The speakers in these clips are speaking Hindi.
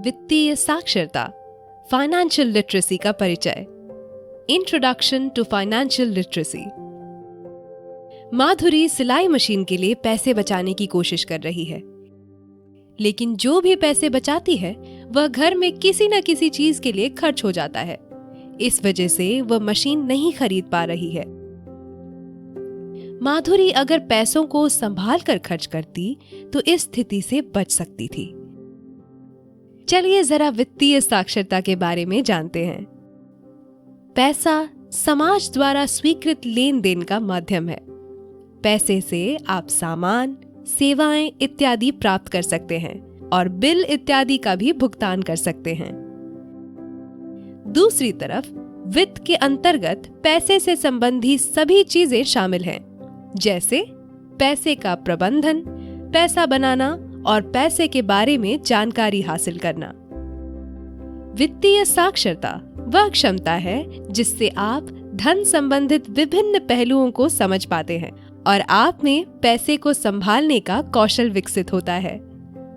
वित्तीय साक्षरता, फाइनेंशियल लिटरेसी का परिचय। Introduction to financial literacy. Madhuri सिलाई मशीन के लिए पैसे बचाने की कोशिश कर रही है, लेकिन जो भी पैसे बचाती है वह घर में किसी न किसी चीज के लिए खर्च हो जाता है। इस वजह से वह मशीन नहीं खरीद पा रही है। माधुरी अगर पैसों को संभाल कर खर्च करती तो इस स्थिति से बच सकती थी। चलिए जरा वित्तीय साक्षरता के बारे में जानते हैं। पैसा समाज द्वारा स्वीकृत लेन देन का माध्यम है। पैसे से आप सामान, सेवाएं इत्यादि प्राप्त कर सकते हैं और बिल इत्यादि का भी भुगतान कर सकते हैं। दूसरी तरफ वित्त के अंतर्गत पैसे से संबंधी सभी चीजें शामिल हैं, जैसे पैसे का प्रबंधन, पैसा बनाना और पैसे के बारे में जानकारी हासिल करना। वित्तीय साक्षरता वह क्षमता है जिससे आप धन संबंधित विभिन्न पहलुओं को समझ पाते हैं और आप में पैसे को संभालने का कौशल विकसित होता है।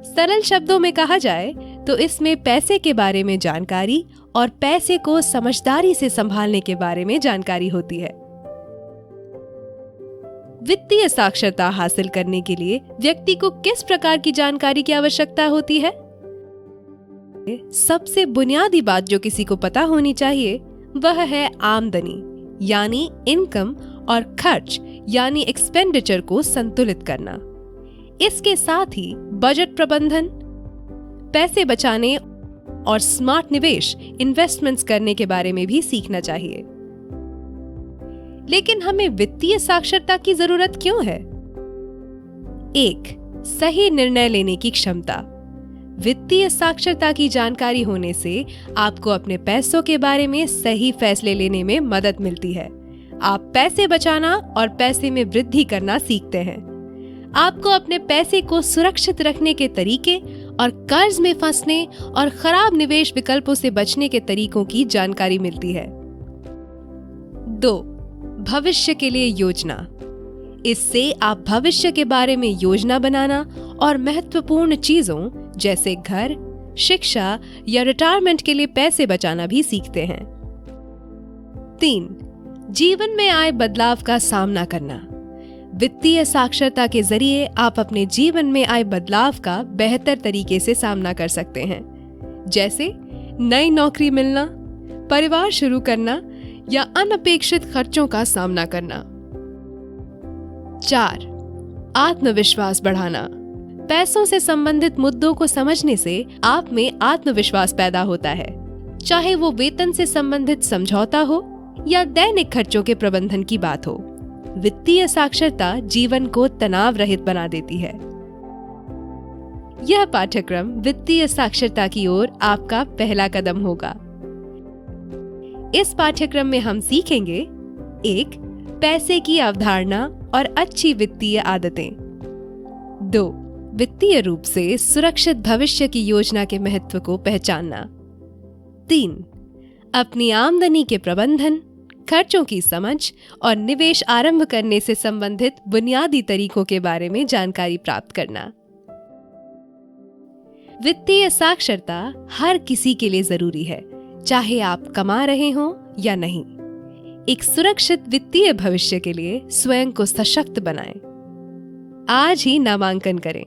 सरल शब्दों में कहा जाए तो इसमें पैसे के बारे में जानकारी और पैसे को समझदारी से संभालने के बारे में जानकारी होती है। वित्तीय साक्षरता हासिल करने के लिए व्यक्ति को किस प्रकार की जानकारी की आवश्यकता होती है? सबसे बुनियादी बात जो किसी को पता होनी चाहिए वह है आमदनी यानी इनकम और खर्च यानी एक्सपेंडिचर को संतुलित करना। इसके साथ ही बजट प्रबंधन, पैसे बचाने और स्मार्ट निवेश इन्वेस्टमेंट्स करने के बारे में भी सीखना चाहिए। लेकिन हमें वित्तीय साक्षरता की जरूरत क्यों है? 1. सही निर्णय लेने की क्षमता। वित्तीय साक्षरता की जानकारी होने से आपको अपने पैसों के बारे में सही फैसले लेने में मदद मिलती है। आप पैसे बचाना और पैसे में वृद्धि करना सीखते हैं। आपको अपने पैसे को सुरक्षित रखने के तरीके और कर्ज में फंसने और खराब निवेश विकल्पों से बचने के तरीकों की जानकारी मिलती है। 2. भविष्य के लिए योजना। इससे आप भविष्य के बारे में योजना बनाना और महत्वपूर्ण चीजों जैसे घर, शिक्षा या रिटायरमेंट के लिए पैसे बचाना भी सीखते हैं। 3. जीवन में आए बदलाव का सामना करना। वित्तीय साक्षरता के जरिए आप अपने जीवन में आए बदलाव का बेहतर तरीके से सामना कर सकते हैं, जैसे नई नौकरी मिलना, परिवार शुरू करना या अनपेक्षित खर्चों का सामना करना। 4. आत्मविश्वास बढ़ाना। पैसों से संबंधित मुद्दों को समझने से आप में आत्मविश्वास पैदा होता है, चाहे वो वेतन से संबंधित समझौता हो या दैनिक खर्चों के प्रबंधन की बात हो। वित्तीय साक्षरता जीवन को तनाव रहित बना देती है। यह पाठ्यक्रम वित्तीय साक्षरता की ओर आपका पहला कदम होगा। इस पाठ्यक्रम में हम सीखेंगे 1. पैसे की अवधारणा और अच्छी वित्तीय आदतें। 2. वित्तीय रूप से सुरक्षित भविष्य की योजना के महत्व को पहचानना। 3. अपनी आमदनी के प्रबंधन, खर्चों की समझ और निवेश आरंभ करने से संबंधित बुनियादी तरीकों के बारे में जानकारी प्राप्त करना। वित्तीय साक्षरता हर किसी के लिए जरूरी है, चाहे आप कमा रहे हो या नहीं। एक सुरक्षित वित्तीय भविष्य के लिए स्वयं को सशक्त बनाएं। आज ही नामांकन करें।